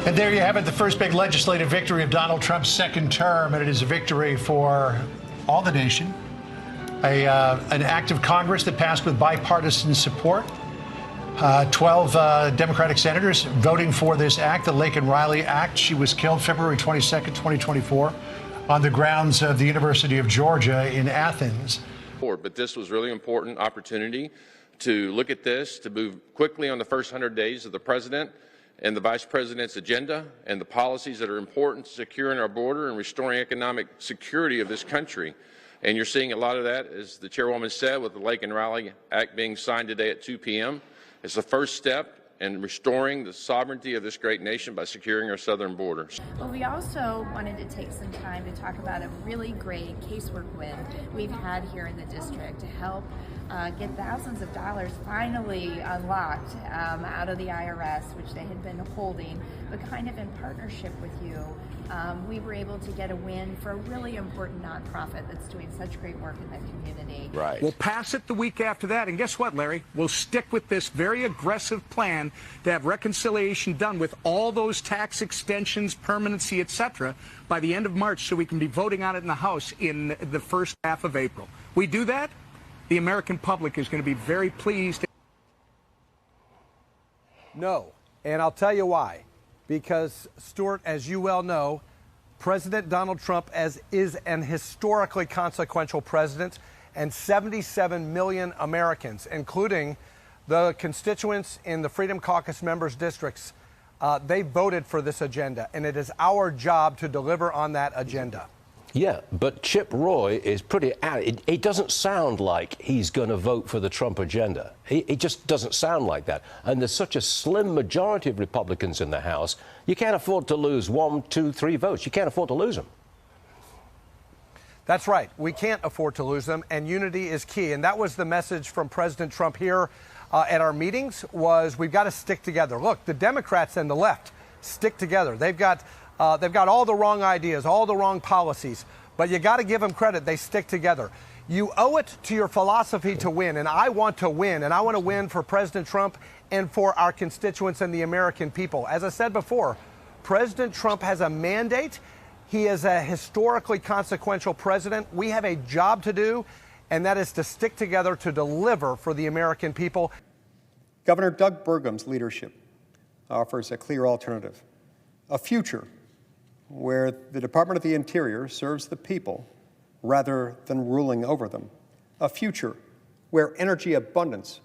And there you have it, the first big legislative victory of Donald Trump's second term, and it is a victory for all the nation. An act of Congress that passed with bipartisan support. 12 Democratic senators voting for this act, the Laken Riley Act. She was killed February 22nd, 2024, on the grounds of the University of Georgia in Athens. But this was really important opportunity to look at this, to move quickly on the first 100 days of the president and the vice president's agenda and the policies that are important to securing our border and restoring economic security of this country. And you're seeing a lot of that, as the chairwoman said, with the Laken Riley Act being signed today at 2 p.m. It's the first step in restoring the sovereignty of this great nation by securing our southern borders. Well, we also wanted to take some time to talk about a really great casework win we've had here in the district to help get thousands of dollars finally unlocked out of the IRS, which they had been holding, but kind of in partnership with you. We were able to get a win for a really important nonprofit that's doing such great work in the community. Right. We'll pass it the week after that, and guess what, Larry? We'll stick with this very aggressive plan to have reconciliation done with all those tax extensions, permanency, etc., by the end of March, so we can be voting on it in the House in the first half of April. We do that, the American public is going to be very pleased. No, and I'll tell you why. Because, Stuart, as you well know, President Donald Trump is an historically consequential president, and 77 million Americans, including the constituents in the Freedom Caucus members' districts, they voted for this agenda, and it is our job to deliver on that agenda. Yeah, but Chip Roy is pretty out. It doesn't sound like he's going to vote for the Trump agenda. It just doesn't sound like that. And there's such a slim majority of Republicans in the House, you can't afford to lose 1, 2, 3 votes. You can't afford to lose them. That's right. We can't afford to lose them, and unity is key. And that was the message from President Trump here at our meetings, was we've got to stick together. Look, the Democrats and the left stick together. They've got all the wrong ideas, all the wrong policies, but you got to give them credit. They stick together. You owe it to your philosophy to win, and I want to win, and I want to win for President Trump and for our constituents and the American people. As I said before, President Trump has a mandate. He is a historically consequential president. We have a job to do, and that is to stick together to deliver for the American people. Governor Doug Burgum's leadership offers a clear alternative, a future where the Department of the Interior serves the people rather than ruling over them, a future where energy abundance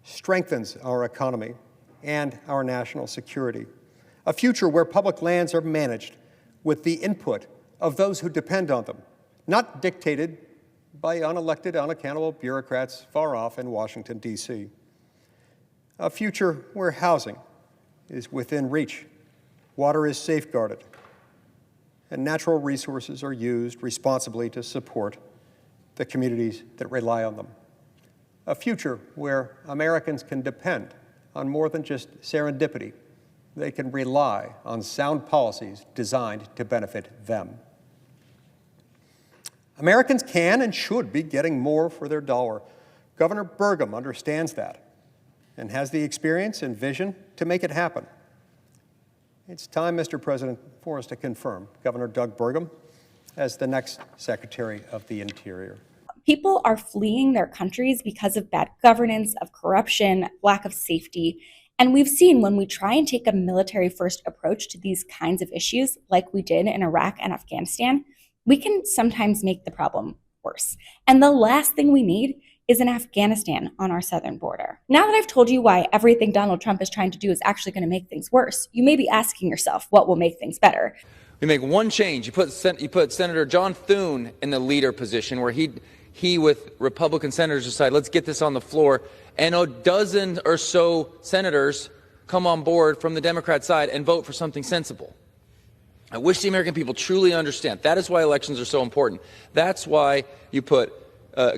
strengthens our economy and our national security, a future where public lands are managed with the input of those who depend on them, not dictated by unelected, unaccountable bureaucrats far off in Washington, D.C., a future where housing is within reach, water is safeguarded, and natural resources are used responsibly to support the communities that rely on them. A future where Americans can depend on more than just serendipity. They can rely on sound policies designed to benefit them. Americans can and should be getting more for their dollar. Governor Burgum understands that and has the experience and vision to make it happen. It's time, Mr. President, for us to confirm Governor Doug Burgum as the next Secretary of the Interior. People are fleeing their countries because of bad governance, of corruption, lack of safety. And we've seen when we try and take a military-first approach to these kinds of issues, like we did in Iraq and Afghanistan, we can sometimes make the problem worse. And the last thing we need is in Afghanistan on our southern border. Now that I've told you why everything Donald Trump is trying to do is actually going to make things worse, you may be asking yourself what will make things better. We make one change. You put Senator John Thune in the leader position, where he with Republican senators decide, let's get this on the floor, and a dozen or so senators come on board from the Democrat side and vote for something sensible. I wish the American people truly understand. That is why elections are so important. That's why you put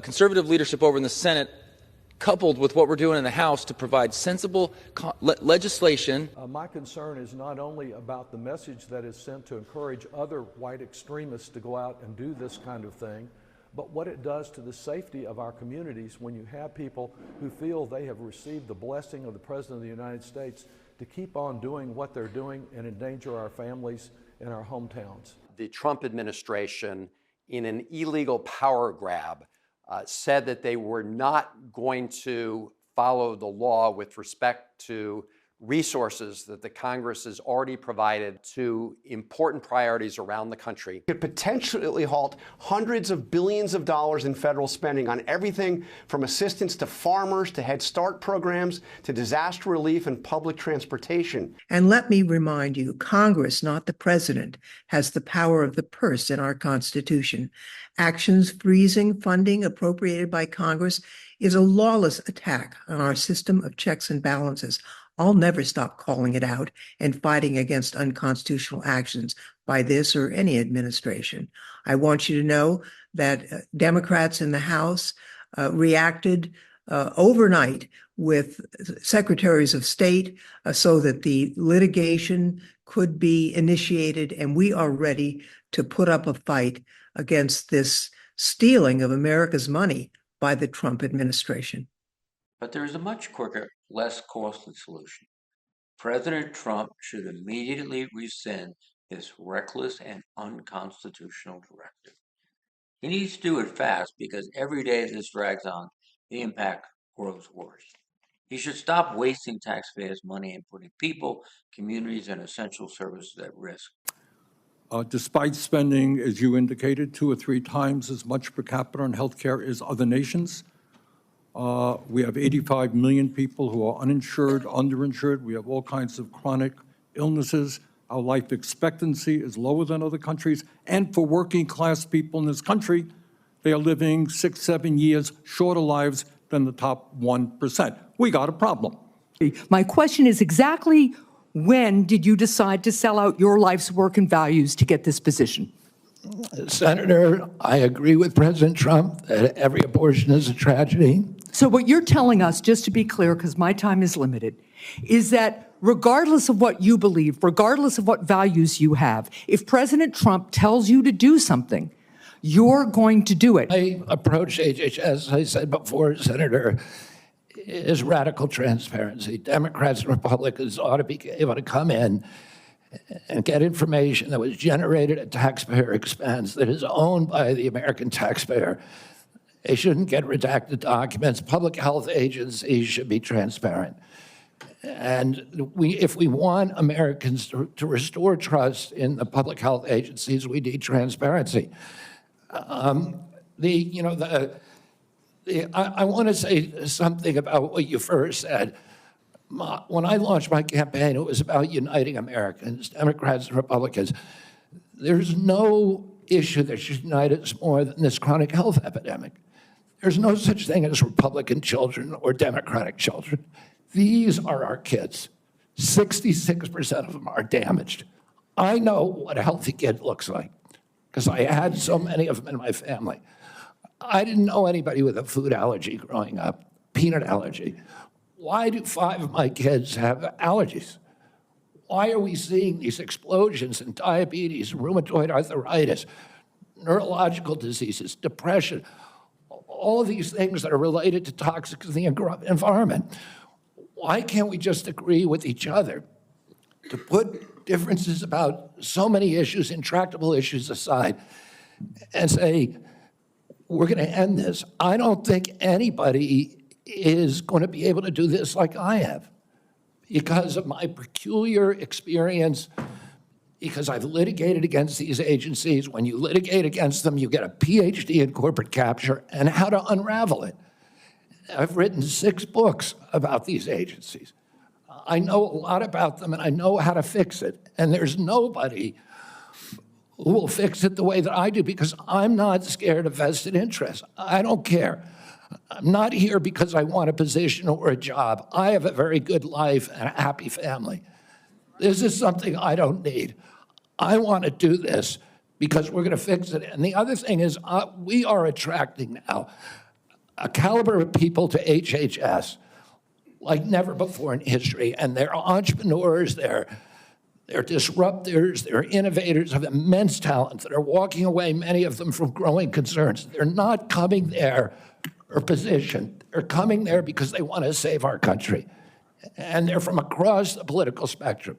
conservative leadership over in the Senate, coupled with what we're doing in the House to provide sensible legislation. My concern is not only about the message that is sent to encourage other white extremists to go out and do this kind of thing, but what it does to the safety of our communities when you have people who feel they have received the blessing of the President of the United States to keep on doing what they're doing and endanger our families and our hometowns. The Trump administration, in an illegal power grab, said that they were not going to follow the law with respect to resources that the Congress has already provided to important priorities around the country. Could potentially halt hundreds of billions of dollars in federal spending on everything from assistance to farmers, to Head Start programs, to disaster relief and public transportation. And let me remind you, Congress, not the president, has the power of the purse in our Constitution. Actions freezing funding appropriated by Congress is a lawless attack on our system of checks and balances. I'll never stop calling it out and fighting against unconstitutional actions by this or any administration. I want you to know that Democrats in the House reacted overnight with secretaries of state so that the litigation could be initiated, and we are ready to put up a fight against this stealing of America's money by the Trump administration. But there is a much quicker, less costly solution. President Trump should immediately rescind this reckless and unconstitutional directive. He needs to do it fast because every day this drags on, the impact grows worse. He should stop wasting taxpayers' money and putting people, communities, and essential services at risk. Despite spending, as you indicated, 2 or 3 times as much per capita on healthcare as other nations, we have 85 million people who are uninsured, underinsured. We have all kinds of chronic illnesses. Our life expectancy is lower than other countries. And for working class people in this country, they are living 6, 7 years shorter lives than the top 1%. We got a problem. My question is exactly when did you decide to sell out your life's work and values to get this position? Senator, I agree with President Trump that every abortion is a tragedy. So what you're telling us, just to be clear, because my time is limited, is that regardless of what you believe, regardless of what values you have, if President Trump tells you to do something, you're going to do it. My approach to HHS, as I said before, Senator, is radical transparency. Democrats and Republicans ought to be able to come in and get information that was generated at taxpayer expense, that is owned by the American taxpayer. They shouldn't get redacted documents. Public health agencies should be transparent. And if we want Americans to restore trust in the public health agencies, we need transparency. I want to say something about what you first said. When I launched my campaign, it was about uniting Americans, Democrats and Republicans. There's no issue that should unite us more than this chronic health epidemic. There's no such thing as Republican children or Democratic children. These are our kids. 66% of them are damaged. I know what a healthy kid looks like because I had so many of them in my family. I didn't know anybody with a food allergy growing up, peanut allergy. Why do 5 of my kids have allergies? Why are we seeing these explosions in diabetes, rheumatoid arthritis, neurological diseases, depression, all of these things that are related to toxics in the environment? Why can't we just agree with each other to put differences about so many issues, intractable issues aside, and say, we're going to end this? I don't think anybody is going to be able to do this like I have because of my peculiar experience, because I've litigated against these agencies. When you litigate against them, you get a PhD in corporate capture and how to unravel it. I've written 6 books about these agencies. I know a lot about them and I know how to fix it. And there's nobody who will fix it the way that I do because I'm not scared of vested interests. I don't care. I'm not here because I want a position or a job. I have a very good life and a happy family. This is something I don't need. I want to do this because we're going to fix it. And the other thing is we are attracting now a caliber of people to HHS like never before in history. And they're entrepreneurs, they're They're disruptors, they're innovators of immense talent that are walking away, many of them from growing concerns. They're not coming there for position. They're coming there because they want to save our country. And they're from across the political spectrum.